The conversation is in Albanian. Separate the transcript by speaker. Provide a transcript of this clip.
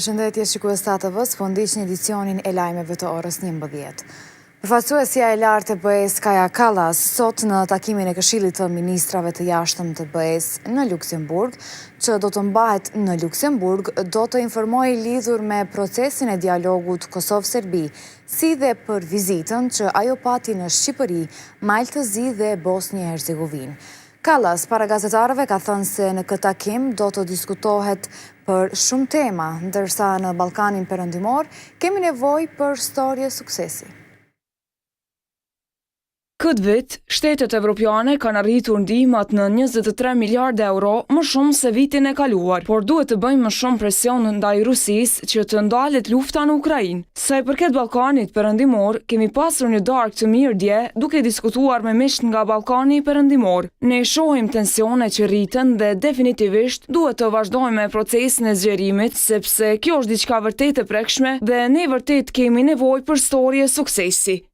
Speaker 1: Përshëndetje shikues të ATV-s, po ndiq një edicionin e lajmeve të orës 11. Përfaqësuesja e lartë e BE-s Kaja Kallas sot në takimin e Këshillit të Ministrave të Jashtëm të BE-s në Luksemburg, që do të mbahet në Luksemburg, do të informojë lidhur me procesin e dialogut Kosovë-Serbi, si dhe për vizitën që ajo pati në Shqipëri, Maltëzi dhe Bosnjë-Hercegovinë. Kallas para gazetarëve ka thënë se në këtë takim do të diskutohet për shumë tema, ndërsa në Ballkanin Perëndimor kemi nevojë për storje suksesi.
Speaker 2: Këtë vit, shtetet evropiane kanë arritur ndihmat në 23 miliardë euro më shumë se vitin e kaluar, por duhet të bëjmë më shumë presion ndaj Rusisë që të ndalet lufta në Ukrainë. Sa i përket Ballkanit Perëndimor, kemi pasur një darkë të mirë dje duke diskutuar me miq nga Ballkani Perëndimor. Ne shohim tensione që rriten dhe definitivisht duhet të vazhdojmë me procesin e zgjerimit, sepse kjo është diçka vërtet e prekshme dhe ne vërtet kemi nevojë për storje suksesi.